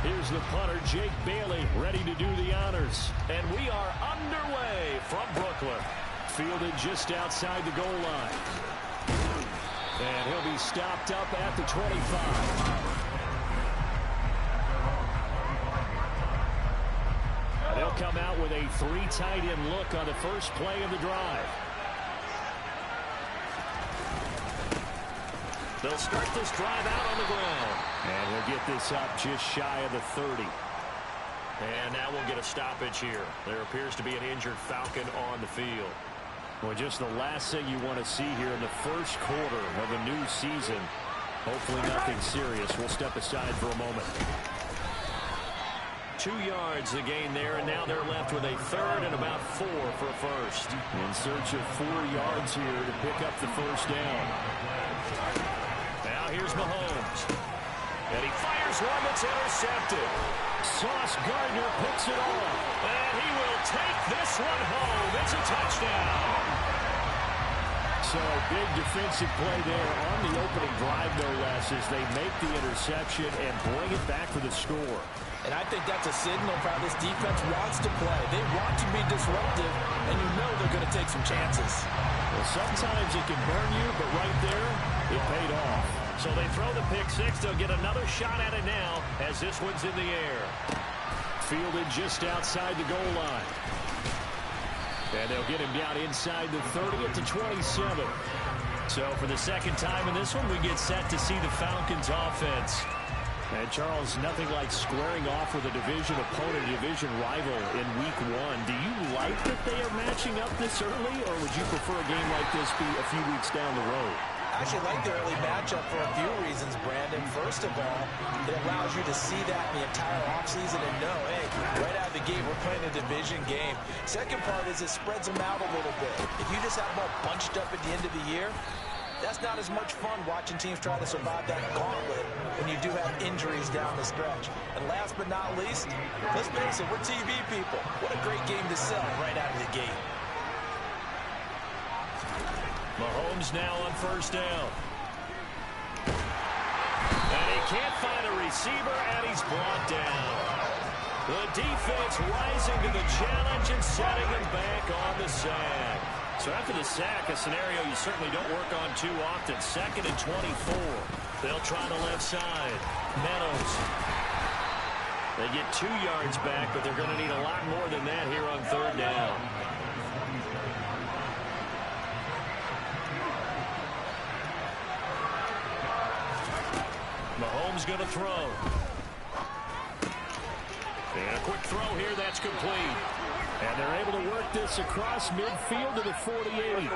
Here's the punter, Jake Bailey, ready to do the honors. And we are underway from Brooklyn. Fielded just outside the goal line. And he'll be stopped up at the 25. They'll come out with a 3 tight end look on the first play of the drive. They'll start this drive out on the ground. And he'll get this up just shy of the 30. And now we'll get a stoppage here. There appears to be an injured Falcon on the field. Well, just the last thing you want to see here in the first quarter of a new season. Hopefully nothing serious. We'll step aside for a moment. 2 yards the gain there, and now they're left with a third and about 4 for a first. In search of 4 yards here to pick up the first down. Now here's Mahomes. And he fires one that's intercepted. Sauce Gardner picks it off. And he will take this one home. It's a touchdown. So big defensive play there on the opening drive, no less, as they make the interception and bring it back for the score. And I think that's a signal for how this defense wants to play. They want to be disruptive, and you know they're going to take some chances. Well, sometimes it can burn you, but right there, it paid off. So they throw the pick six. They'll get another shot at it now as this one's in the air. Fielded just outside the goal line. And they'll get him down inside the 30 at the 27. So for the second time in this one, we get set to see the Falcons offense. And Charles, nothing like squaring off with a division opponent, a division rival in week 1. Do you like that they are matching up this early, or would you prefer a game like this be a few weeks down the road? I actually like the early matchup for a few reasons, Brandon. First of all, it allows you to see that in the entire offseason and know, hey, right out of the gate, we're playing a division game. Second part is it spreads them out a little bit. If you just have them all bunched up at the end of the year, that's not as much fun watching teams try to survive that gauntlet when you do have injuries down the stretch. And last but not least, let's face it, we're TV people. What a great game to sell right out of the gate. Mahomes now on first down. And he can't find a receiver, and he's brought down. The defense rising to the challenge and setting him back on the sack. So after the sack, a scenario you certainly don't work on too often. 2nd and 24. They'll try the left side. Meadows. They get 2 yards back, but they're going to need a lot more than that here on third down. Mahomes going to throw. And a quick throw here, that's complete. And they're able to work this across midfield to the 48.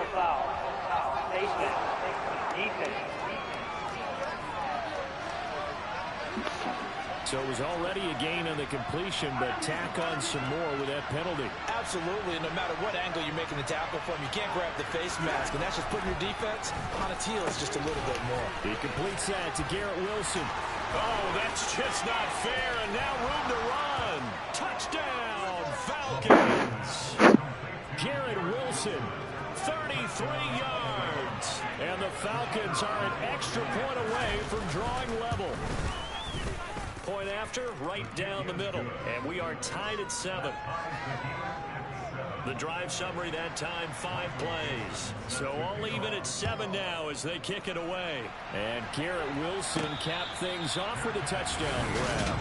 So it was already a gain on the completion, but tack on some more with that penalty. Absolutely, no matter what angle you're making the tackle from, you can't grab the face mask, and that's just putting your defense on its heels just a little bit more. He completes that to Garrett Wilson. Oh, that's just not fair, and now room to run. Touchdown, Falcons. Garrett Wilson, 33 yards. And the Falcons are an extra point away from drawing level. Point after, right down the middle. And we are tied at 7. The drive summary that time, 5 plays. So all even at 7 now as they kick it away. And Garrett Wilson capped things off with a touchdown grab.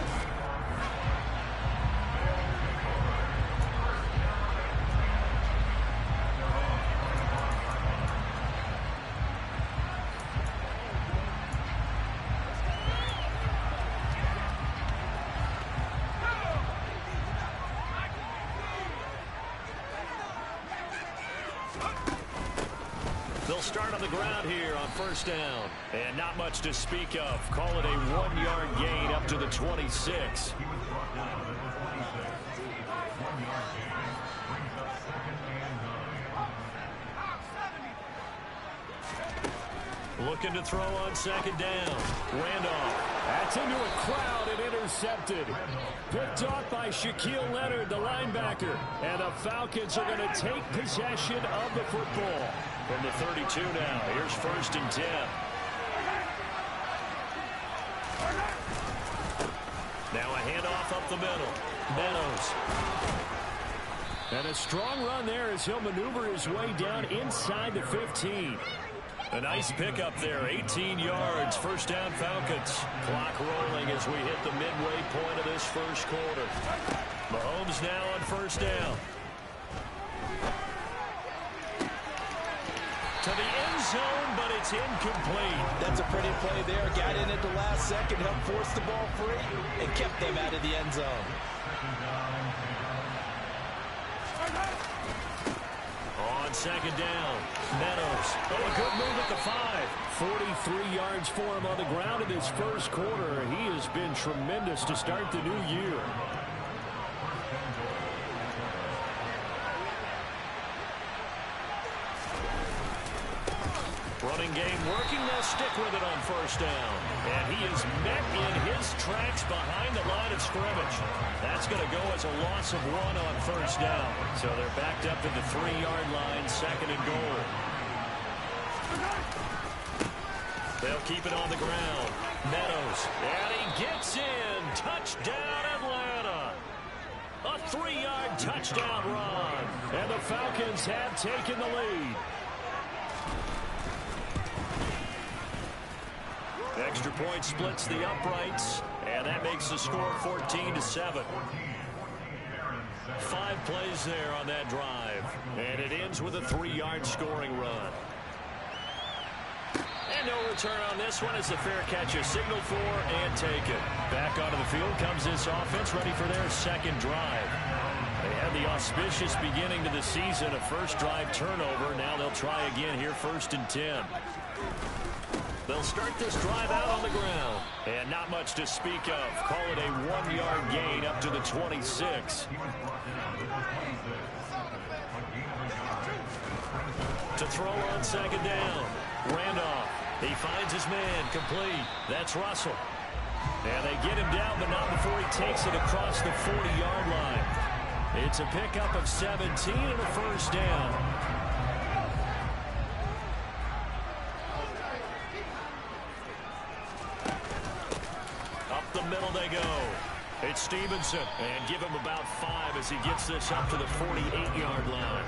They'll start on the ground here on first down. And not much to speak of. Call it a 1-yard gain up to the 26. Looking to throw on second down. Randolph. That's into a crowd and intercepted. Picked off by Shaquille Leonard, the linebacker. And the Falcons are going to take possession of the football. From the 32 now, here's 1st and 10. Now a handoff up the middle. Meadows. And a strong run there as he'll maneuver his way down inside the 15. A nice pickup there, 18 yards, 1st down Falcons. Clock rolling as we hit the midway point of this 1st quarter. Mahomes now on 1st down. To the end zone, but it's incomplete. That's a pretty play there. Got in at the last second, helped force the ball free, and kept them out of the end zone. On 2nd down, Meadows. Oh, a good move at the 5. 43 yards for him on the ground in this 1st quarter. He has been tremendous to start the new year. Running game working. They'll stick with it on 1st down. And he is met in his tracks behind the line of scrimmage. That's going to go as a loss of 1 on 1st down. So they're backed up to the 3-yard line, 2nd and goal. They'll keep it on the ground. Meadows. And he gets in. Touchdown, Atlanta. A 3-yard touchdown run. And the Falcons have taken the lead. Extra point splits the uprights, and that makes the score 14-7. 5 plays there on that drive, and it ends with a 3-yard scoring run. And no return on this one as the fair catch is signaled for and taken. Back onto the field comes this offense, ready for their 2nd drive. They had the auspicious beginning to the season, a 1st drive turnover. Now they'll try again here, 1st and 10. They'll start this drive out on the ground. And not much to speak of. Call it a 1-yard gain up to the 26. To throw on 2nd down. Randolph. He finds his man. Complete. That's Russell. And they get him down, but not before he takes it across the 40-yard line. It's a pickup of 17 and a 1st down. Middle they go. It's Stevenson, and give him about 5 as he gets this up to the 48-yard line.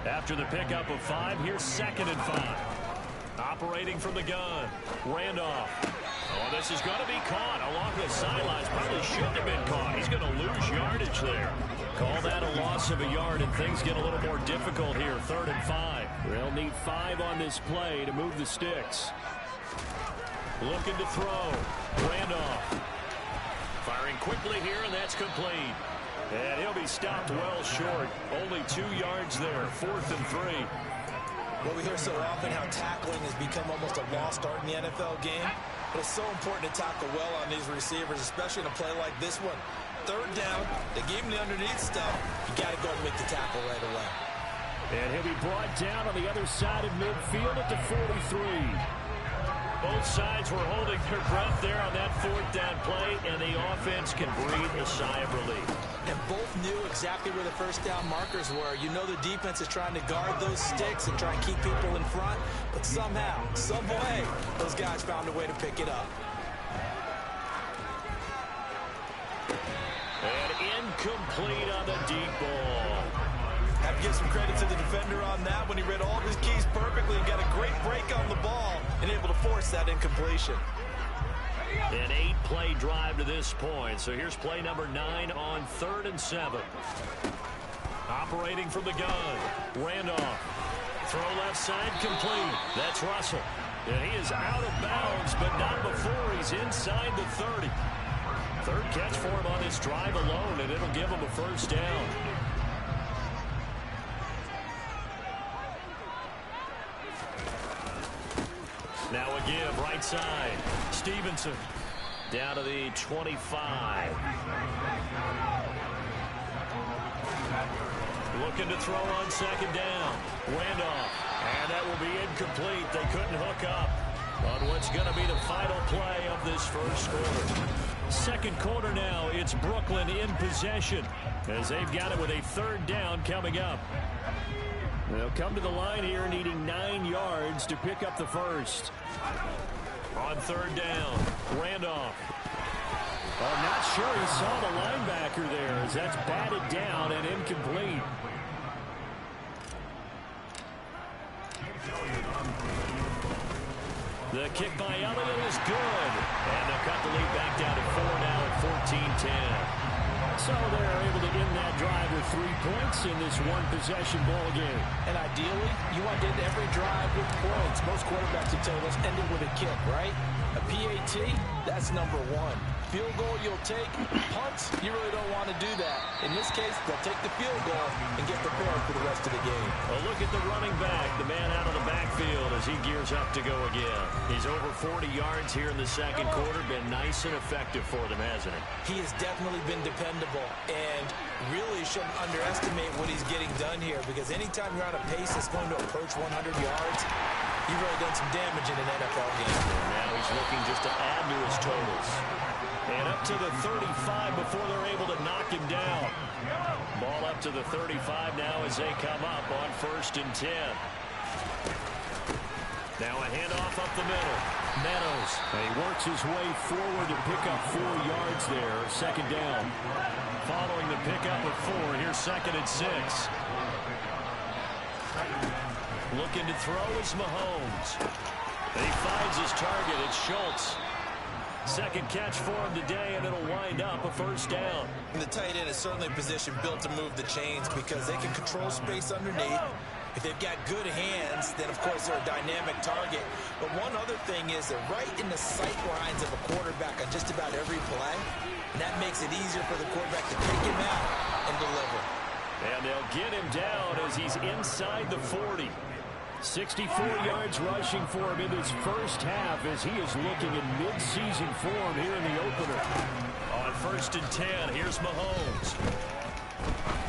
After the pickup of 5, here's 2nd and 5. Operating from the gun. Randolph. Oh, this is going to be caught along the sidelines. Probably shouldn't have been caught. He's going to lose yardage there. Call that a loss of a yard, and things get a little more difficult here. 3rd and 5. They'll need 5 on this play to move the sticks. Looking to throw. Randolph. Firing quickly here, and that's complete. And he'll be stopped well short. Only 2 yards there. 4th and 3. Well, we hear so often how tackling has become almost a lost art in the NFL game. But it's so important to tackle well on these receivers, especially in a play like this one. 3rd down, they gave him the underneath stuff. You got to go and make the tackle right away. And he'll be brought down on the other side of midfield at the 43. Both sides were holding their breath there on that 4th down play, and the offense can breathe a sigh of relief. And both knew exactly where the 1st down markers were. You know the defense is trying to guard those sticks and try and keep people in front, but somehow, some way, those guys found a way to pick it up. And incomplete on the deep ball. Have to give some credit to the defender on that when he read all of his keys perfectly and got a great break on the ball and able to force that incompletion. An 8-play drive to this point. So here's play number 9 on 3rd and 7. Operating from the gun. Randolph. Throw left side complete. That's Russell. And he is out of bounds, but not before he's inside the 30. 3rd catch for him on this drive alone, and it'll give him a 1st down. Now a give, right side. Stevenson down to the 25. Looking to throw on 2nd down. Randolph. And that will be incomplete. They couldn't hook up on what's going to be the final play of this 1st quarter. Second quarter now, it's Brooklyn in possession as they've got it with a third down coming up. They'll come to the line here needing 9 yards to pick up the first. On third down, Randolph. I'm not sure he saw the linebacker there as that's batted down and incomplete. The kick by Elliott is good. And they'll cut the lead back down to 4 now at 14-10. So they're able to end that drive with 3 points in this one-possession ball game. And ideally, you want to end every drive with points. Most quarterbacks will tell you, let's end it with a kick, right? A PAT, that's number 1. Field goal you'll take. Punts, you really don't want to do that. In this case, they'll take the field goal and get prepared for the rest of the game. A look at the running back, the man out of the backfield as he gears up to go again. He's over 40 yards here in the second quarter. Been nice and effective for them, hasn't he? He has definitely been dependable and really shouldn't underestimate what he's getting done here, because anytime you're on a pace that's going to approach 100 yards, you've really done some damage in an NFL game. Now he's looking just to add to his totals. And up to the 35 before they're able to knock him down. Ball up to the 35 now as they come up on 1st and 10. Now a handoff up the middle. Meadows. And he works his way forward to pick up 4 yards there. Second down. Following the pickup of 4, here's 2nd and 6. Looking to throw is Mahomes. And he finds his target. It's Schultz. Second catch for him today, and it'll wind up a first down. And the tight end is certainly a position built to move the chains because they can control space underneath. If they've got good hands, then, of course, they're a dynamic target. But one other thing is they're right in the sight lines of a quarterback on just about every play, and that makes it easier for the quarterback to pick him out and deliver. And they'll get him down as he's inside the 40. 64 yards rushing for him in this first half as he is looking in mid-season form here in the opener. On 1st and 10, here's Mahomes.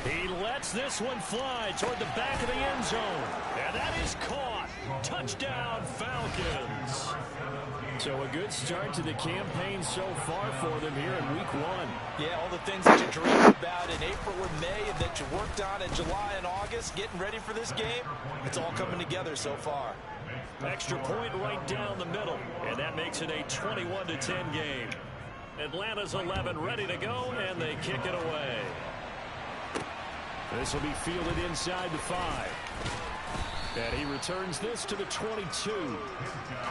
He lets this one fly toward the back of the end zone. And that is caught. Touchdown, Falcons. So a good start to the campaign so far for them here in week 1. Yeah, all the things that you dreamed about in April and May and that you worked on in July and August, getting ready for this game, it's all coming together so far. Extra point right down the middle, and that makes it a 21-10 game. Atlanta's 11 ready to go, and they kick it away. This will be fielded inside the 5. And he returns this to the 22.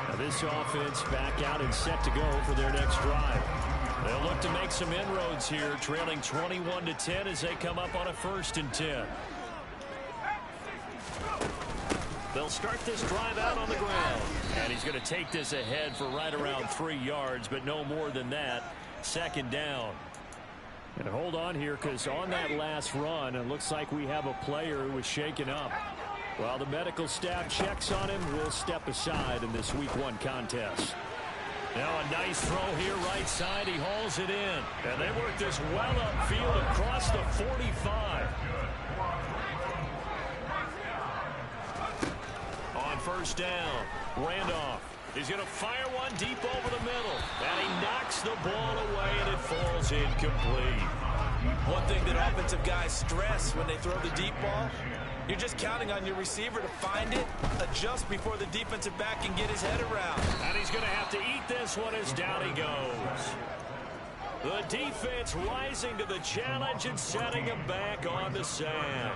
Now this offense back out and set to go for their next drive. They'll look to make some inroads here, trailing 21-10 as they come up on a 1st and 10. They'll start this drive out on the ground. And he's going to take this ahead for right around 3 yards, but no more than that. Second down. And hold on here, because on that last run, it looks like we have a player who was shaken up. While the medical staff checks on him, we'll step aside in this week 1 contest. Now a nice throw here right side. He hauls it in. And they work this well upfield across the 45. On 1st down, Randolph. He's going to fire one deep over the middle. And he knocks the ball away, and it falls incomplete. One thing that offensive guys stress when they throw the deep ball, you're just counting on your receiver to find it, adjust before the defensive back can get his head around. And he's going to have to eat this one as down he goes. The defense rising to the challenge and setting him back on the sack.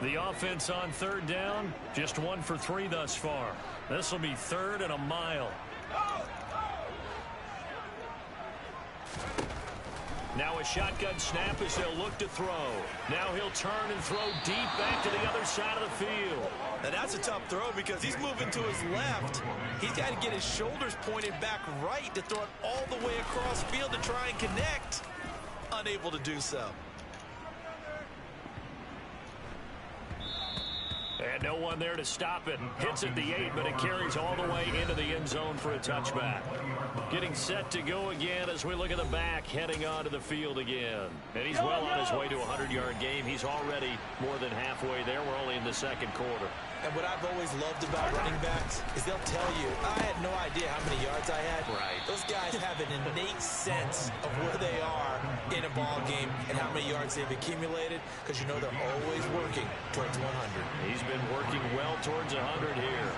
The offense on 3rd down, just 1 for 3 thus far. This will be 3rd and a mile. Now a shotgun snap as they'll look to throw. Now he'll turn and throw deep back to the other side of the field. Now that's a tough throw because he's moving to his left. He's got to get his shoulders pointed back right to throw it all the way across field to try and connect. Unable to do so. And no one there to stop it. Hits at the 8, but it carries all the way into the end zone for a touchback. Getting set to go again as we look at the back, heading onto the field again. And he's well on his way to a 100-yard game. He's already more than halfway there. We're only in the second quarter. And what I've always loved about running backs is they'll tell you, I had no idea how many yards I had. Right. Those guys have an innate sense of where they are in a ball game and how many yards they've accumulated, because you know they're always working towards 100. He's been working well towards 100 here.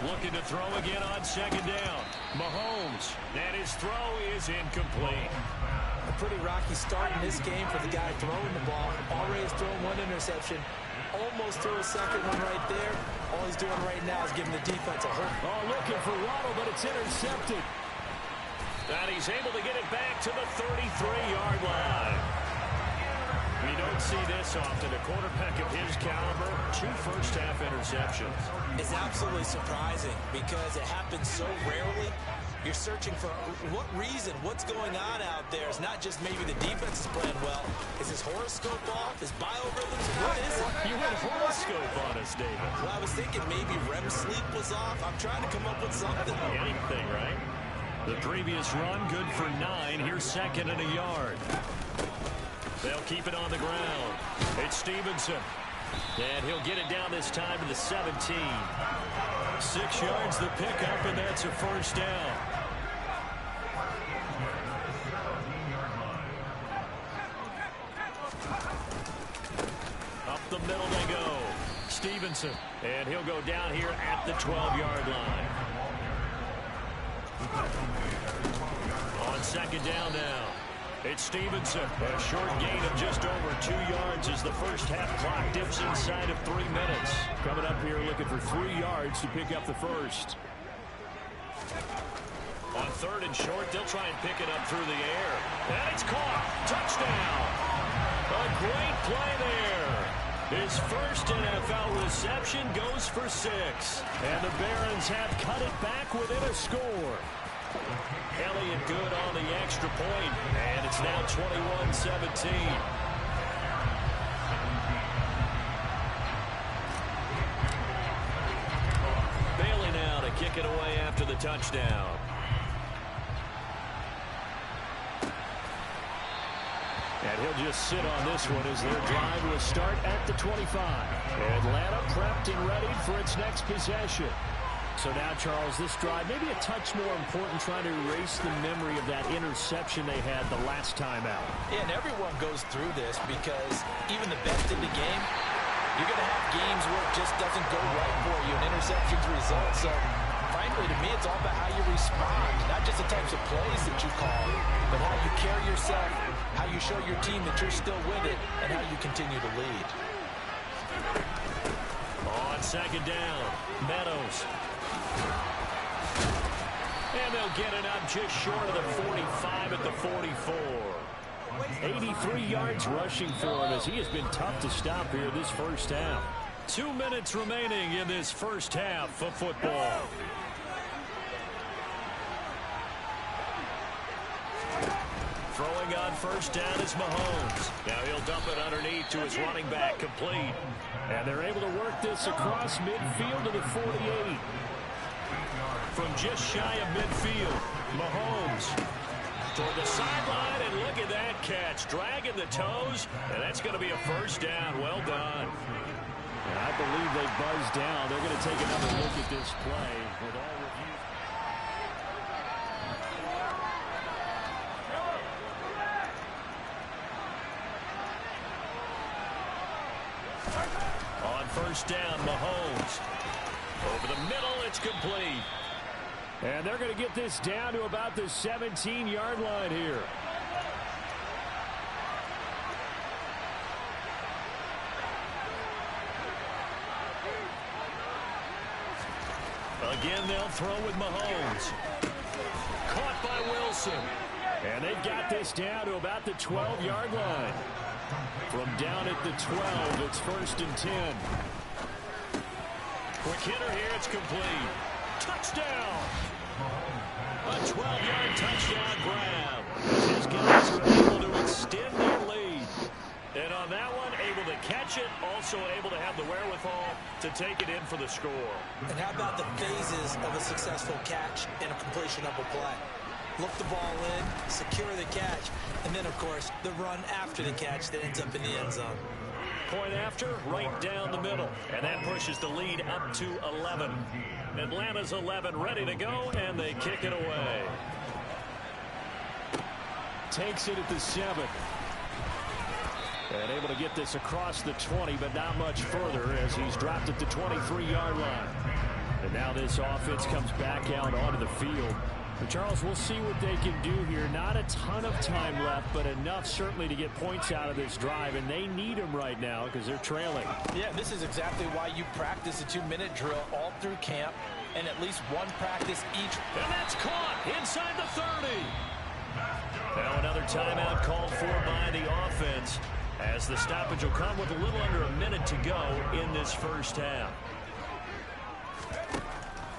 Looking to throw again on second down. Mahomes, and his throw is incomplete. A pretty rocky start in this game for the guy throwing the ball. Already has thrown one interception. Almost threw a second one right there. All he's doing right now is giving the defense a hook. Oh, looking for Waddle, but it's intercepted. And he's able to get it back to the 33-yard line. We don't see this often. A quarterback of his caliber, 2 first-half interceptions. It's absolutely surprising because it happens so rarely. You're searching for what reason, what's going on out there. It's not just maybe the defense is playing well. Is his horoscope off? His biorhythms? What is it? You went horoscope on us, David. Well, I was thinking maybe REM sleep was off. I'm trying to come up with something. Anything, right? The previous run, good for 9. Here's second and a yard. They'll keep it on the ground. It's Stevenson. And he'll get it down this time to the 17. 6 yards the pickup, and that's a first down. Up the middle they go. Stevenson. And he'll go down here at the 12-yard line. On second down now. It's Stevenson. A short gain of just over 2 yards as the first half clock dips inside of 3 minutes. Coming up here looking for 3 yards to pick up the first. On third and short, they'll try and pick it up through the air. And it's caught. Touchdown. A great play there. His first NFL reception goes for 6. And the Barons have cut it back within a score. Elliott good on the extra point, and it's now 21-17. Bailey now to kick it away after the touchdown. And he'll just sit on this one as their drive will start at the 25. Atlanta prepped and ready for its next possession. So now, Charles, this drive maybe a touch more important, trying to erase the memory of that interception they had the last time out. Yeah, and everyone goes through this because even the best in the game, you're going to have games where it just doesn't go right for you, and interceptions result. So, frankly, to me, it's all about how you respond, not just the types of plays that you call, but how you carry yourself, how you show your team that you're still with it, and how you continue to lead. On second down, Meadows. And they'll get it up just short of the 45 at the 44. 83 yards rushing for him as he has been tough to stop here this first half. 2 minutes remaining in this first half of football. Throwing on first down is Mahomes. Now he'll dump it underneath to his running back, complete. And they're able to work this across midfield to the 48. From just shy of midfield, Mahomes toward the sideline, and look at that catch, dragging the toes, and that's going to be a first down. Well done. And I believe they buzzed down. They're going to take another look at this play with all reviews. On first down, Mahomes. Over the middle, it's complete. And they're going to get this down to about the 17-yard line here. Again, they'll throw with Mahomes. Caught by Wilson. And they've got this down to about the 12-yard line. From down at the 12, it's first and 10. Quick hitter here, it's complete. Touchdown! A 12-yard touchdown grab. His guys are able to extend their lead. And on that one, able to catch it, also also able to have the wherewithal to take it in for the score. And how about the phases of a successful catch and a completion of a play? Look the ball in, secure the catch, and then, of course, the run after the catch that ends up in the end zone. Point after, right down the middle. And that pushes the lead up to 11. Atlanta's 11 ready to go, and they kick it away. Takes it at the 7. And able to get this across the 20, but not much further as he's dropped it to 23-yard line. And now this offense comes back out onto the field. But Charles, we'll see what they can do here. Not a ton of time left, but enough certainly to get points out of this drive. And they need them right now because they're trailing. Yeah, this is exactly why you practice a 2-minute drill all through camp and at least one practice each. And that's caught inside the 30. Now another timeout called for by the offense as the stoppage will come with a little under a minute to go in this first half.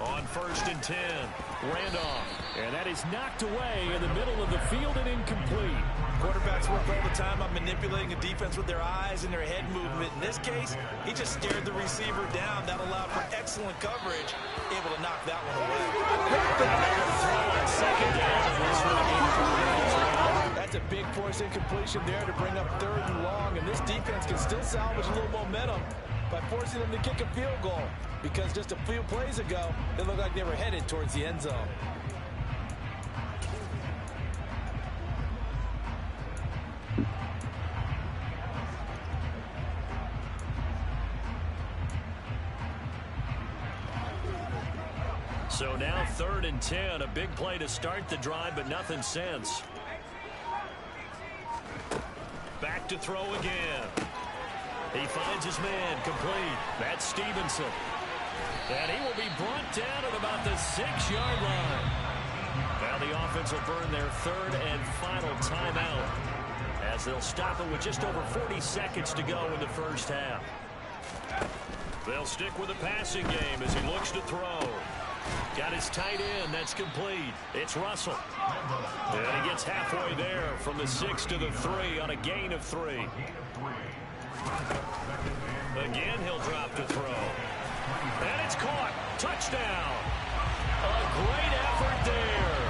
On 1st and 10, Randolph. And that is knocked away in the middle of the field and incomplete. Quarterbacks work all the time on manipulating a defense with their eyes and their head movement. In this case, he just stared the receiver down. That allowed for excellent coverage, able to knock that one away. Second down. That's a big force incompletion there to bring up 3rd and long, and this defense can still salvage a little momentum by forcing them to kick a field goal, because just a few plays ago, it looked like they were headed towards the end zone. So now 3rd and 10, a big play to start the drive, but nothing since. Back to throw again. He finds his man complete. That's Stevenson. And he will be brought down at about the 6-yard line. Now the offense will burn their 3rd and final timeout as they'll stop it with just over 40 seconds to go in the first half. They'll stick with the passing game as he looks to throw. Got his tight end. That's complete. It's Russell. And he gets halfway there from the 6 to the 3 on a gain of 3. Again, he'll drop to throw. And it's caught. Touchdown. A great effort there.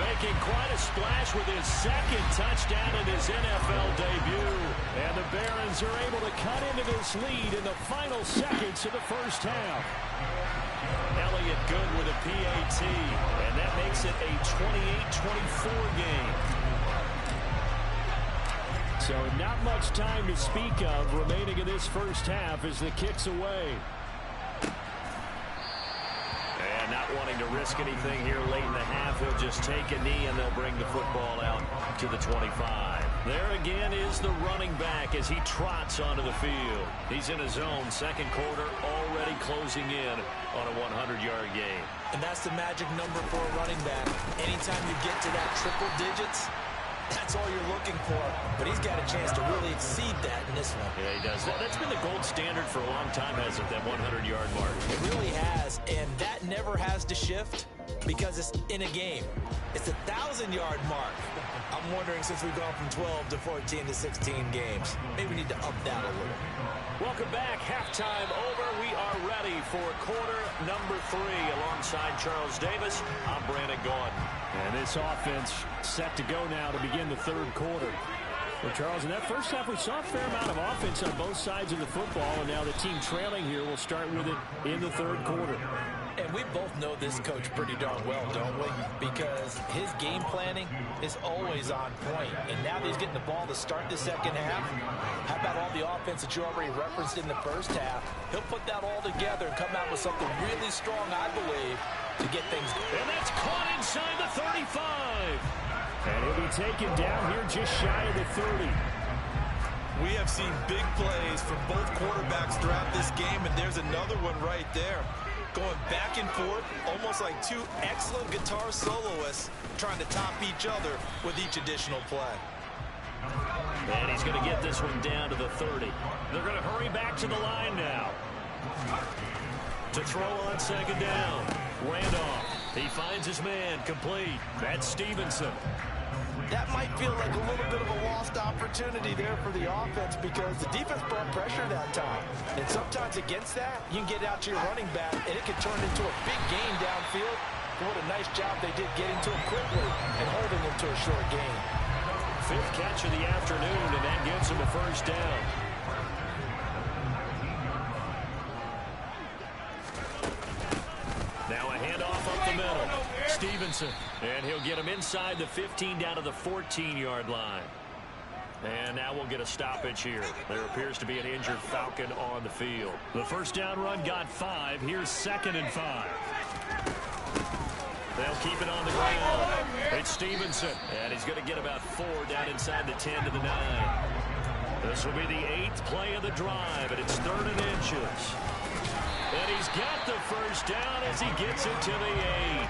Making quite a splash with his 2nd touchdown in his NFL debut. And the Barons are able to cut into this lead in the final seconds of the first half. Elliott good with a PAT, and that makes it a 28-24 game. So not much time to speak of remaining in this first half as the kick's away. And not wanting to risk anything here late in the half, he'll just take a knee and they'll bring the football out to the 25. There again is the running back as he trots onto the field. He's in his own 2nd quarter, already closing in on a 100-yard game. And that's the magic number for a running back. Anytime you get to that triple digits, that's all you're looking for. But he's got a chance to really exceed that in this one. Yeah, he does. That's been the gold standard for a long time, hasn't it, that 100-yard mark? It really has, and that never has to shift because it's in a game. It's a 1,000-yard mark. I'm wondering, since we've gone from 12 to 14 to 16 games, maybe we need to up that a little. Welcome back. Halftime over. We are ready for quarter number 3. Alongside Charles Davis, I'm Brandon Gaudin. And this offense set to go now to begin the 3rd quarter. Well, Charles, in that first half, we saw a fair amount of offense on both sides of the football, and now the team trailing here will start with it in the 3rd quarter. And we both know this coach pretty darn well, don't we? Because his game planning is always on point. And now that he's getting the ball to start the 2nd half, how about all the offense that you already referenced in the first half? He'll put that all together and come out with something really strong, I believe, to get things going. And that's caught inside the 35. And he'll be taken down here just shy of the 30. We have seen big plays from both quarterbacks throughout this game, and there's another one right there. Going back and forth, almost like 2 excellent guitar soloists trying to top each other with each additional play. And he's going to get this one down to the 30. They're going to hurry back to the line now. To throw on 2nd down. Randolph. He finds his man complete. That's Stevenson. that might feel like a little bit of a lost opportunity there for the offense because the defense brought pressure that time. And sometimes against that, you can get out to your running back, and it can turn into a big gain downfield. What a nice job they did getting to him quickly and holding him to a short gain. Fifth catch of the afternoon, and that gives him a first down. Now a handoff up the middle. Stevenson. And he'll get him inside the 15 down to the 14-yard line. And now we'll get a stoppage here. There appears to be an injured Falcon on the field. The first down run got 5. Here's 2nd and 5. They'll keep it on the ground. It's Stevenson. And he's going to get about 4 down inside the 10 to the 9. This will be the 8th play of the drive, and it's 3rd and inches. And he's got the first down as he gets it to the 8.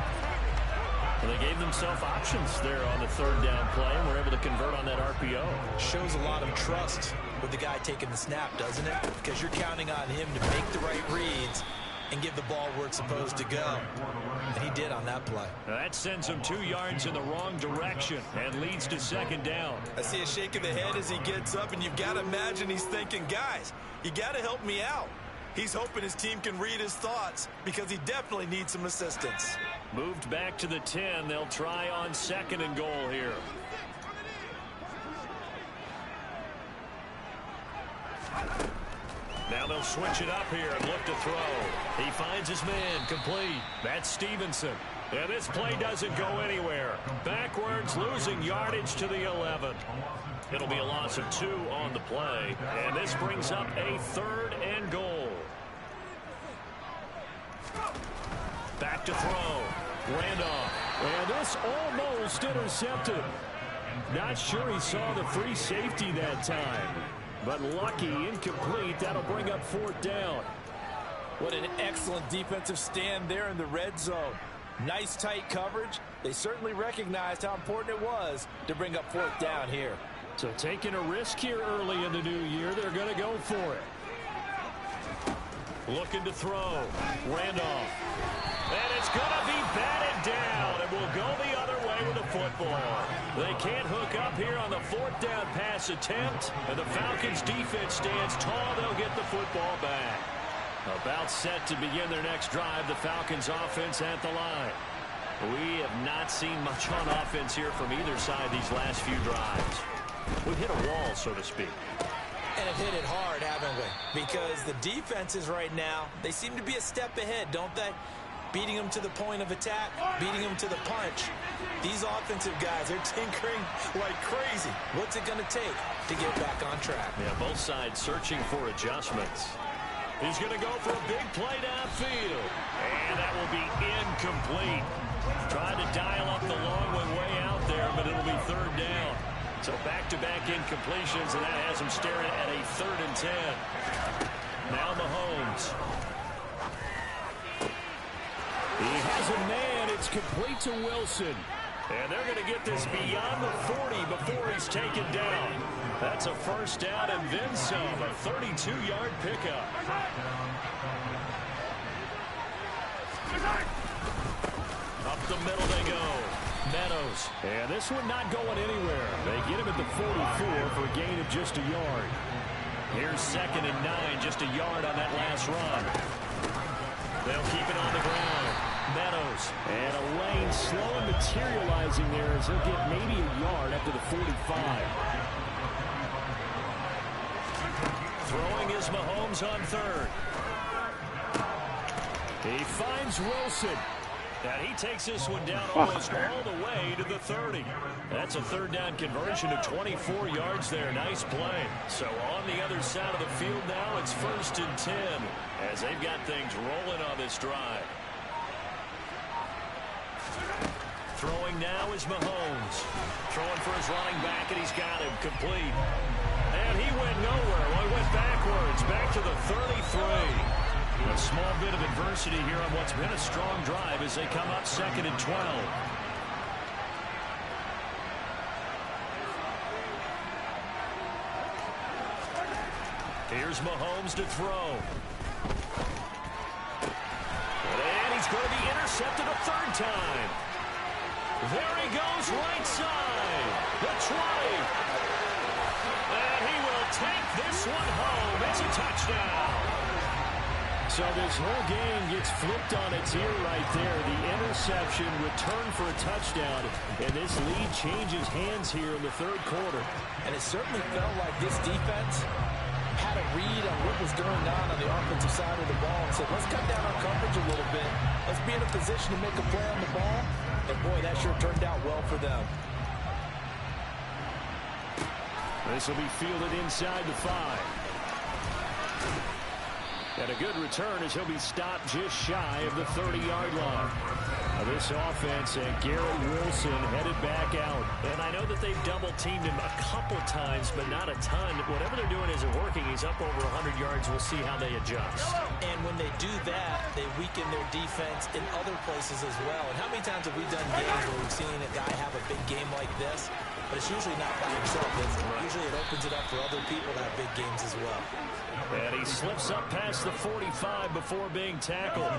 Well, they gave themselves options there on the 3rd down play and were able to convert on that RPO. Shows a lot of trust with the guy taking the snap, doesn't it? Because you're counting on him to make the right reads and give the ball where it's supposed to go. And he did on that play. That sends him 2 yards in the wrong direction and leads to 2nd down. I see a shake of the head as he gets up, and you've got to imagine he's thinking, guys, you got to help me out. He's hoping his team can read his thoughts because he definitely needs some assistance. Moved back to the 10. They'll try on 2nd and goal here. Now they'll switch it up here and look to throw. He finds his man, complete. That's Stevenson. And this play doesn't go anywhere. Backwards, losing yardage to the 11. It'll be a loss of 2 on the play. And this brings up a 3rd and goal. Back to throw. Randolph. And this almost intercepted. Not sure he saw the free safety that time. But lucky, incomplete. That'll bring up 4th down. What an excellent defensive stand there in the red zone. Nice tight coverage. They certainly recognized how important it was to bring up 4th down here. So taking a risk here early in the new year, they're going to go for it. Looking to throw. Randolph. And it's going to be batted down, and will go the other way with the football. They can't hook up here on the 4th down pass attempt, and the Falcons' defense stands tall. They'll get the football back. About set to begin their next drive, the Falcons' offense at the line. We have not seen much on offense here from either side these last few drives. We've hit a wall, so to speak. And have hit it hard, haven't we? Because the defenses right now, they seem to be a step ahead, don't they? Beating them to the point of attack, beating them to the punch. These offensive guys are tinkering like crazy. What's it going to take to get back on track? Yeah, both sides searching for adjustments. He's going to go for a big play downfield. And that will be incomplete. Trying to dial up the long one way out there, but it'll be 3rd down. So back-to-back incompletions, and that has him staring at a 3rd and 10. Now Mahomes. He has a man. It's complete to Wilson. And they're going to get this beyond the 40 before he's taken down. That's a first down and then some. A 32-yard pickup. Up the middle they go. Meadows. And this one not going anywhere. They get him at the 44 for a gain of just a yard. Here's 2nd and 9, just a yard on that last run. They'll keep it on the ground. Meadows. And a lane slow and materializing there as he'll get maybe a yard after the 45. Throwing is Mahomes on 3rd. He finds Wilson. And he takes this one down almost all the way to the 30. That's a 3rd down conversion to 24 yards there. Nice play. So on the other side of the field now, it's 1st and 10 as they've got things rolling on this drive. Throwing now is Mahomes. Throwing for his running back, and he's got him complete. And he went nowhere. Well, he went backwards, back to the 33. A small bit of adversity here on what's been a strong drive as they come up 2nd and 12. Here's Mahomes to throw. And he's going to be intercepted a 3rd time. There he goes, right side. The 20. And he will take this one home. It's a touchdown. So this whole game gets flipped on its ear right there. The interception returned for a touchdown, and this lead changes hands here in the third quarter. And it certainly felt like this defense had a read on what was going on the offensive side of the ball and said, let's cut down our coverage a little bit. Let's be in a position to make a play on the ball. And, boy, that sure turned out well for them. This will be fielded inside the 5. And a good return as he'll be stopped just shy of the 30-yard line. Now this offense and Garrett Wilson headed back out. And I know that they've double-teamed him a couple times, but not a ton. Whatever they're doing isn't working. He's up over 100 yards. We'll see how they adjust. And when they do that, they weaken their defense in other places as well. And how many times have we done games where we've seen a guy have a big game like this? But it's usually not by himself. Usually it opens it up for other people to have big games as well. And he slips up past the 45 before being tackled.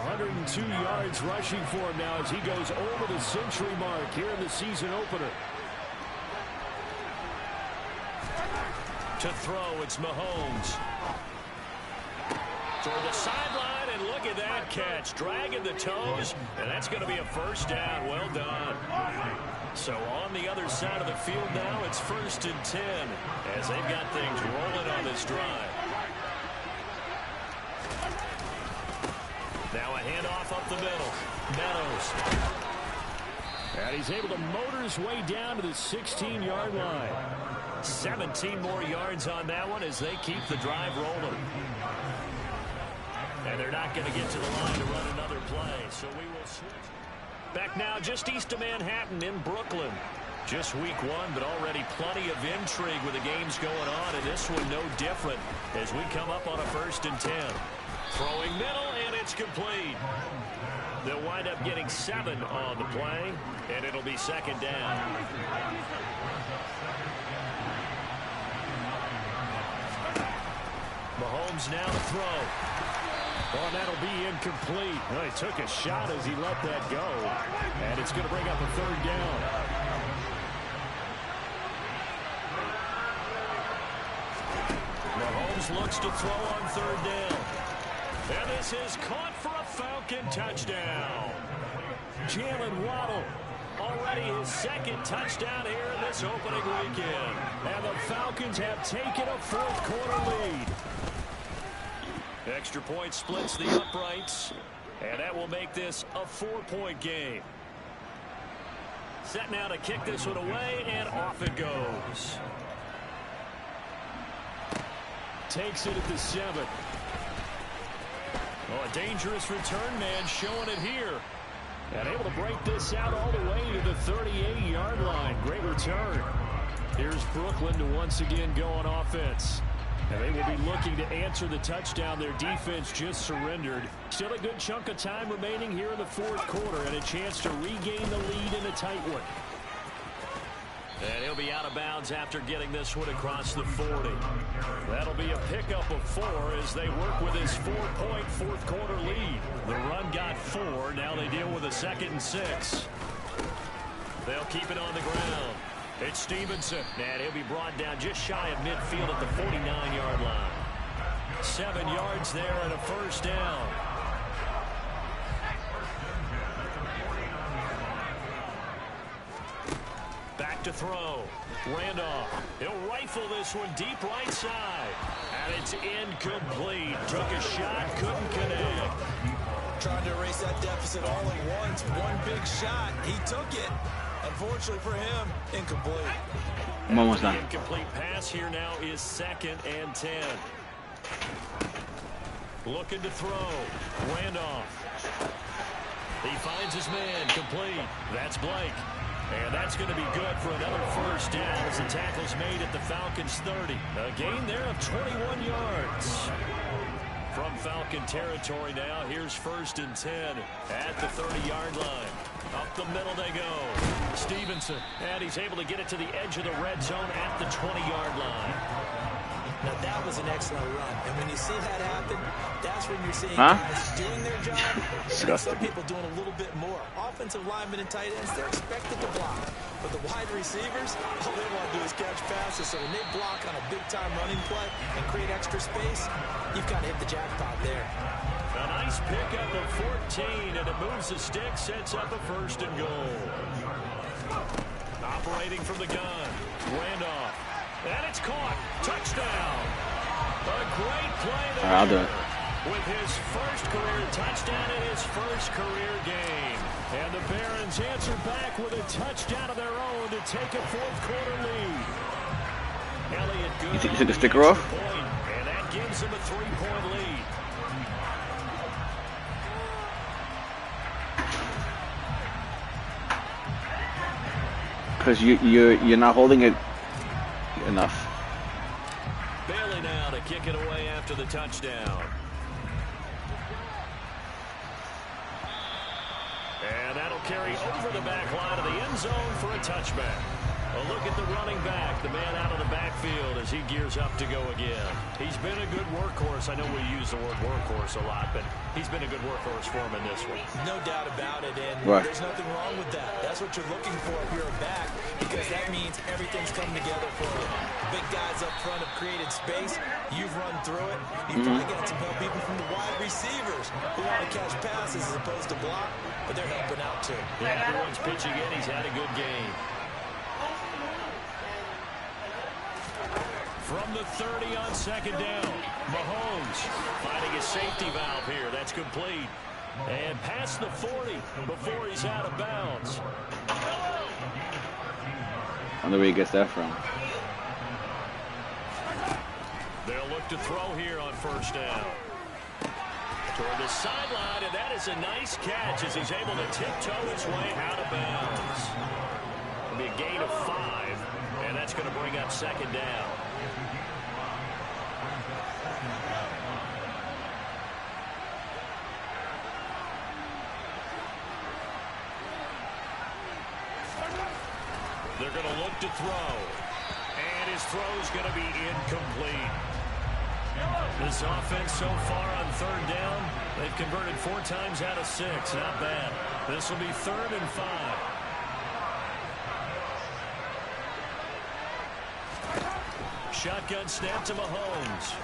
102 yards rushing for him now as he goes over the century mark here in the season opener. To throw, it's Mahomes. Toward the sideline, and look at that catch. Dragging the toes, and that's going to be a first down. Well done. So on the other side of the field now, it's 1st and 10 as they've got things rolling on this drive. Now a handoff up the middle. Meadows. And he's able to motor his way down to the 16-yard line. 17 more yards on that one as they keep the drive rolling. And they're not going to get to the line to run another play, so we will switch. Back now just east of Manhattan in Brooklyn. Just week 1, but already plenty of intrigue with the games going on, and this one no different as we come up on a 1st and 10. Throwing middle, and it's complete. They'll wind up getting 7 on the play, and it'll be 2nd down. Mahomes now to throw. Oh, that'll be incomplete. Well, he took a shot as he let that go. And it's going to bring up a 3rd down. Mahomes looks to throw on 3rd down. And this is caught for a Falcon touchdown. Jalen Waddle, already his 2nd touchdown here in this opening weekend. And the Falcons have taken a 4th quarter lead. Extra point splits the uprights, and that will make this a 4-point game. Set now to kick this one away, and off it goes. Takes it at the 7. Oh, a dangerous return man showing it here. And able to break this out all the way to the 38-yard line. Great return. Here's Brooklyn to once again go on offense. And they will be looking to answer the touchdown their defense just surrendered. Still a good chunk of time remaining here in the 4th quarter and a chance to regain the lead in a tight one. And he'll be out of bounds after getting this one across the 40. That'll be a pickup of 4 as they work with his 4-point 4th quarter lead. The run got 4. Now they deal with a 2nd and 6. They'll keep it on the ground. It's Stevenson, and he'll be brought down just shy of midfield at the 49-yard line. 7 yards there and a 1st down. Back to throw. Randolph. He'll rifle this one deep right side. And it's incomplete. Took a shot, couldn't connect. Trying to erase that deficit all at once. One big shot. He took it. Unfortunately for him, incomplete. Almost done. Incomplete pass here now is 2nd and 10. Looking to throw. Randolph. He finds his man. Complete. That's Blake. And that's going to be good for another 1st down as the tackle's made at the Falcons' 30. A gain there of 21 yards. From Falcon territory now, here's 1st and 10 at the 30-yard line. Up the middle they go. Stevenson, and he's able to get it to the edge of the red zone at the 20-yard line. Now that was was an excellent run. And when you see that happen, that's when you're seeing guys doing their job. And some people doing a little bit more. Offensive linemen and tight ends, they're expected to block. But the wide receivers, all they want to do is catch passes. So when they block on a big-time running play and create extra space, you've got to hit the jackpot there. A nice pickup of 14, and it moves the stick, sets up a 1st and goal. Operating from the gun, Randolph, and it's caught. Touchdown. A great play there. I'll do it. With his first career touchdown in his first career game. And the Barons answer back with a touchdown of their own to take a 4th quarter lead. Elliott good. You took the sticker off? And that gives him a 3-point lead. Because you're not holding it enough. Bailey now to kick it away after the touchdown. And that'll carry over the back line of the end zone for a touchback. A look at the running back, the man out of the backfield as he gears up to go again. He's been a good workhorse. I know we use the word workhorse a lot, but he's been a good workhorse for him in this one. No doubt about it, and there's nothing wrong with that. That's what you're looking for if you're a back, because that means everything's coming together for you. Big guys up front have created space. You've run through it. You've probably got some help even from the wide receivers who want to catch passes as opposed to block, but they're helping out too. Yeah, everyone's pitching in. He's had a good game. From the 30 on 2nd down, Mahomes finding his safety valve here. That's complete. And past the 40 before he's out of bounds. I wonder where he gets that from. They'll look to throw here on 1st down. Toward the sideline, and that is a nice catch as he's able to tiptoe his way out of bounds. It'll be a gain of 5, and that's going to bring up 2nd down. They're going to look to throw. And his throw's going to be incomplete. This offense so far on 3rd down, they've converted 4 times out of 6. Not bad. This will be 3rd and 5. Shotgun snap to Mahomes.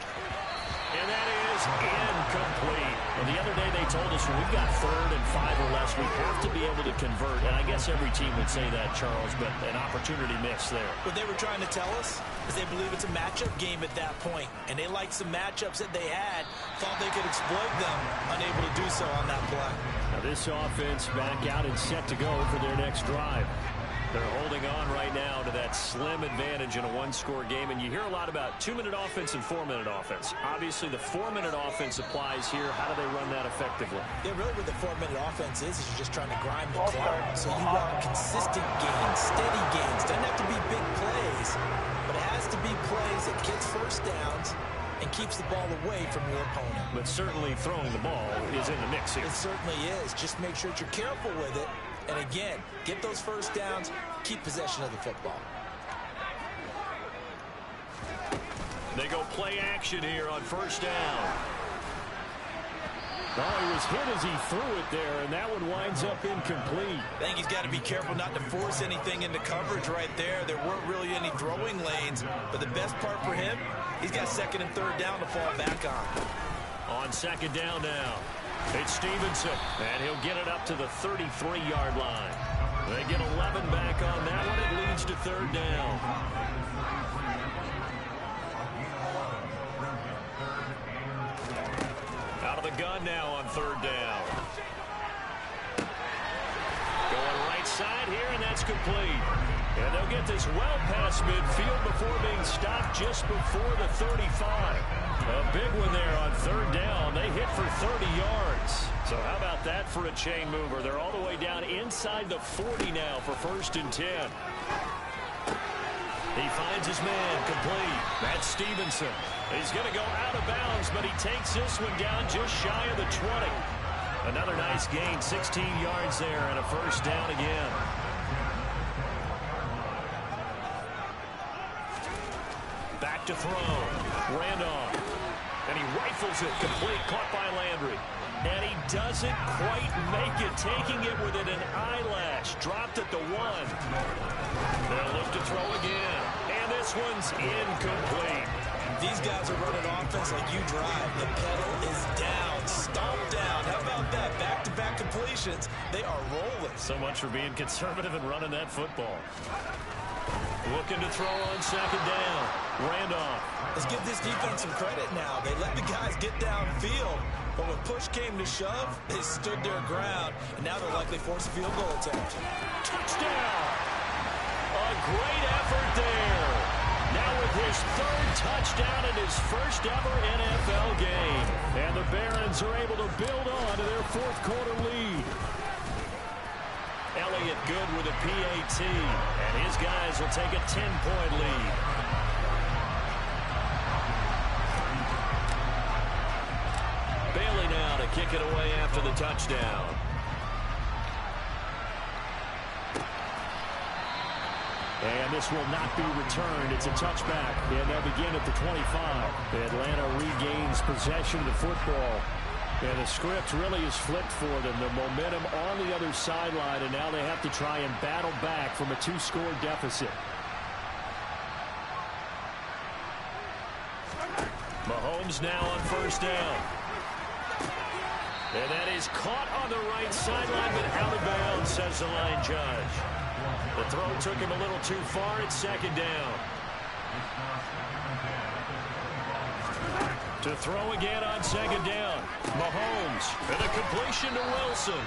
And that is incomplete. And the other day they told us when we've got 3rd and 5 or less, we have to be able to convert. And I guess every team would say that, Charles, but an opportunity missed there. What they were trying to tell us is they believe it's a matchup game at that point. And they liked some matchups that they had, thought they could exploit them, unable to do so on that play. Now this offense back out and set to go for their next drive. They're holding on right now to that slim advantage in a 1-score game. And you hear a lot about 2-minute offense and 4-minute offense. Obviously, the 4-minute offense applies here. How do they run that effectively? Yeah, really what the 4-minute offense is you're just trying to grind the clock. So you want consistent gains, steady gains. Doesn't have to be big plays, but it has to be plays that gets 1st downs and keeps the ball away from your opponent. But certainly throwing the ball is in the mix here. It certainly is. Just make sure that you're careful with it. And again, get those 1st downs, keep possession of the football. They go play action here on 1st down. Oh, he was hit as he threw it there, and that one winds up incomplete. I think he's got to be careful not to force anything into coverage right there. There weren't really any throwing lanes, but the best part for him, he's got 2nd and 3rd down to fall back on. On 2nd down now. It's Stevenson, and he'll get it up to the 33-yard line. They get 11 back on that one. It leads to 3rd down. Out of the gun now on 3rd down. Going right side here, and that's complete. And they'll get this well past midfield before being stopped just before the 35. A big one there on 3rd down. They hit for 30 yards. So how about that for a chain mover? They're all the way down inside the 40 now for 1st and 10. He finds his man complete. That's Stevenson. He's going to go out of bounds, but he takes this one down just shy of the 20. Another nice gain, 16 yards there, and a 1st down again. back to throw. Randolph. And he rifles it complete, caught by Landry. And he doesn't quite make it, taking it within an eyelash. Dropped at the 1. They'll look to throw again. And this one's incomplete. These guys are running offense like you drive. The pedal is down, stomp down. How about that? Back-to-back completions. They are rolling. So much for being conservative and running that football. Looking to throw on second down. Randolph. Let's give this defense some credit now. They let the guys get downfield. But when push came to shove, they stood their ground, and now they're likely force a field goal attempt. Touchdown! A great effort there. Now with his 3rd touchdown in his first ever NFL game. And the Barons are able to build on to their 4th quarter lead. Elliott good with a PAT, and his guys will take a 10-point lead. Bailey now to kick it away after the touchdown. And this will not be returned. It's a touchback. And they'll begin at the 25. Atlanta regains possession of the football. And the script really is flipped for them. The momentum on the other sideline, and now they have to try and battle back from a 2-score deficit. Mahomes now on first down. And that is caught on the right sideline, but out of bounds, says the line judge. The throw took him a little too far. It's second down. To throw again on second down. Mahomes and a completion to Wilson.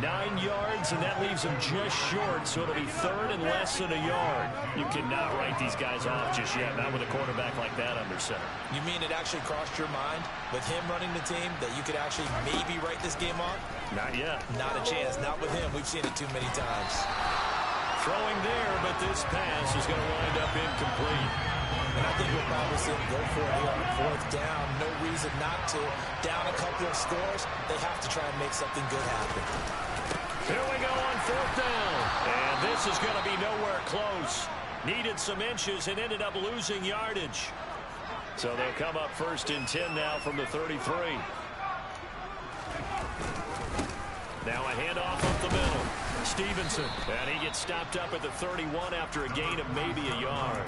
9 yards, and that leaves him just short, so it'll be 3rd and less than a yard. You cannot write these guys off just yet, not with a quarterback like that under center. You mean it actually crossed your mind with him running the team that you could actually maybe write this game off? Not yet. Not a chance. Not with him. We've seen it too many times. Throwing there, but this pass is going to wind up incomplete. And I think we'll probably see him go for it here on 4th down. No reason not to. Down a couple of scores, they have to try and make something good happen. Here we go on 4th down. And this is going to be nowhere close. Needed some inches and ended up losing yardage. So they'll come up 1st and 10 now from the 33. Now a handoff up the middle. Stevenson. And he gets stopped up at the 31 after a gain of maybe a yard.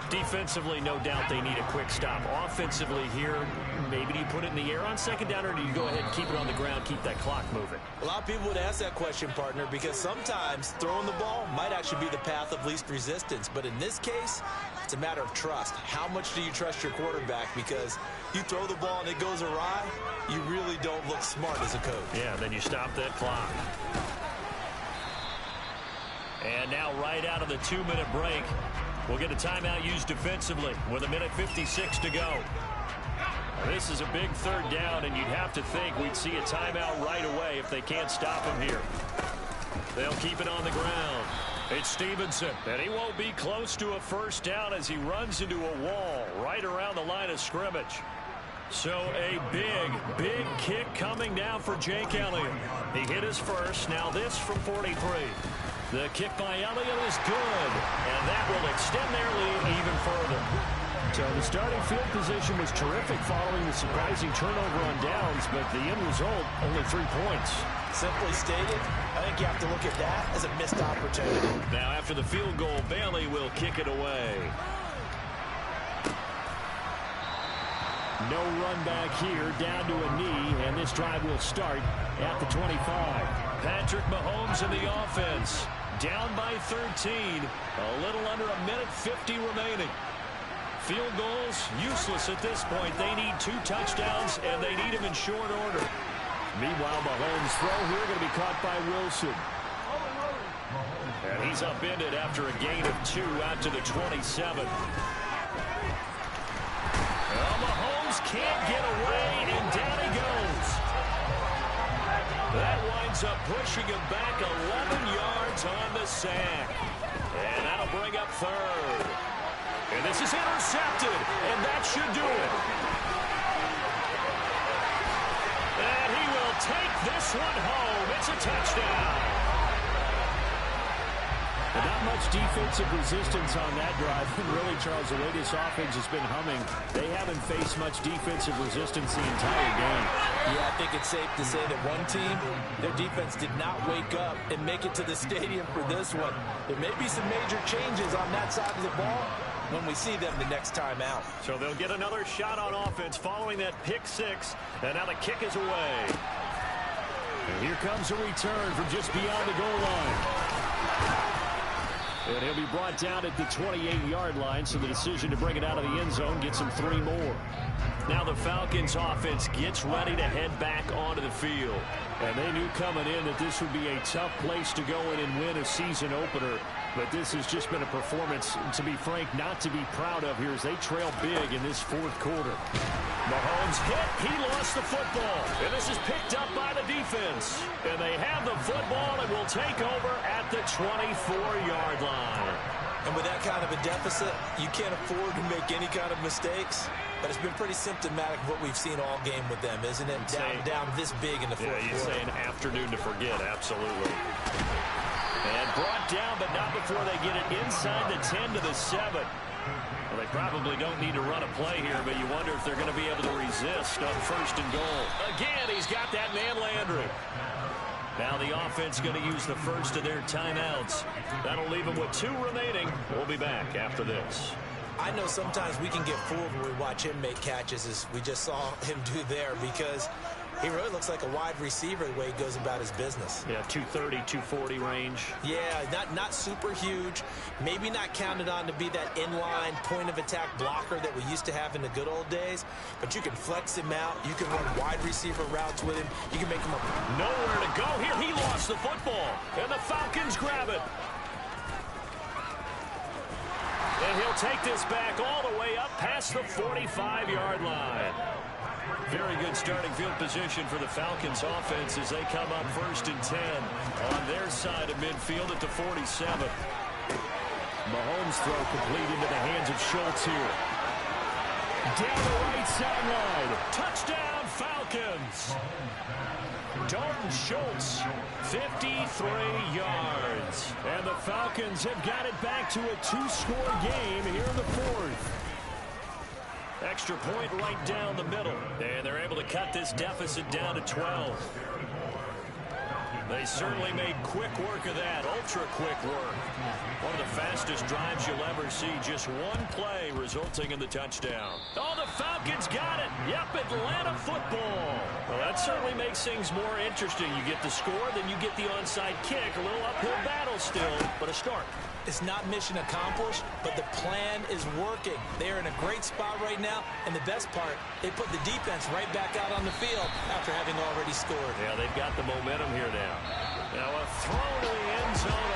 Defensively, no doubt they need a quick stop. Offensively here, maybe do you put it in the air on second down, or do you go ahead and keep it on the ground, keep that clock moving? A lot of people would ask that question, partner, because sometimes throwing the ball might actually be the path of least resistance. But in this case, it's a matter of trust. How much do you trust your quarterback? Because you throw the ball and it goes awry, you really don't look smart as a coach. Yeah, then you stop that clock. And now right out of the 2-minute break, we'll get a timeout used defensively with 1:56 to go. Now, this is a big 3rd down, and you'd have to think we'd see a timeout right away if they can't stop him here. They'll keep it on the ground. It's Stevenson, and he won't be close to a 1st down as he runs into a wall right around the line of scrimmage. So a big kick coming now for Jake Elliott. He hit his first. Now this from 43. The kick by Elliott is good, and that will extend their lead even further. So the starting field position was terrific following the surprising turnover on downs, but the end result, only 3 points. Simply stated, I think you have to look at that as a missed opportunity. Now after the field goal, Bailey will kick it away. No run back here, down to a knee, and this drive will start at the 25. Patrick Mahomes in the offense. Down by 13. A little under 1:50 remaining. Field goals useless at this point. They need 2 touchdowns, and they need them in short order. Meanwhile, Mahomes' throw here going to be caught by Wilson. And he's upended after a gain of 2 out to the 27. Well, Mahomes can't get away, and down he goes. That winds up pushing him back 11 yards on the sack. And that'll bring up 3rd. And this is intercepted, and that should do it. And he will take this one home. It's a touchdown. Not much defensive resistance on that drive. And really, Charles, the way this offense has been humming, they haven't faced much defensive resistance the entire game. Yeah, I think it's safe to say that one team, their defense did not wake up and make it to the stadium for this one. There may be some major changes on that side of the ball when we see them the next time out. So they'll get another shot on offense following that pick six. And now the kick is away. And here comes a return from just beyond the goal line. And he'll be brought down at the 28-yard line, so the decision to bring it out of the end zone gets him 3 more. Now the Falcons offense gets ready to head back onto the field. And they knew coming in that this would be a tough place to go in and win a season opener. But this has just been a performance, to be frank, not to be proud of here as they trail big in this fourth quarter. Mahomes hit. He lost the football. And this is picked up by the defense. And they have the football and will take over at the 24-yard line. And with that kind of a deficit, you can't afford to make any kind of mistakes. But it's been pretty symptomatic of what we've seen all game with them, isn't it? Down this big in the fourth quarter. Yeah, you say an afternoon to forget, absolutely. And brought down, but not before they get it inside the 10 to the 7. Well, they probably don't need to run a play here, but you wonder if they're going to be able to resist on first and goal. Again, he's got that man Landry. Now the offense going to use the first of their timeouts. That'll leave them with 2 remaining. We'll be back after this. I know sometimes we can get fooled when we watch him make catches, as we just saw him do there, because he really looks like a wide receiver the way he goes about his business. Yeah, 230, 240 range. Yeah, not super huge. Maybe not counted on to be that inline point-of-attack blocker that we used to have in the good old days. But you can flex him out. You can run wide receiver routes with him. You can make him a... Nowhere to go here. He lost the football. And the Falcons grab it. And he'll take this back all the way up past the 45-yard line. Very good starting field position for the Falcons offense as they come up first and 10 on their side of midfield at the 47. Mahomes throw complete into the hands of Schultz here. Down the right sideline. Touchdown Falcons. Dalton Schultz, 53 yards. And the Falcons have got it back to a 2-score game here in the fourth. Extra point right down the middle. And they're able to cut this deficit down to 12. They certainly made quick work of that, ultra-quick work. One of the fastest drives you'll ever see, just one play resulting in the touchdown. Oh, the Falcons got it. Yep, Atlanta football. Well, that certainly makes things more interesting. You get the score, then you get the onside kick. A little uphill battle still, but a start. It's not mission accomplished, but the plan is working. They're in a great spot right now, and the best part, they put the defense right back out on the field after having already scored. Yeah, they've got the momentum here now. Now a throw to the end zone.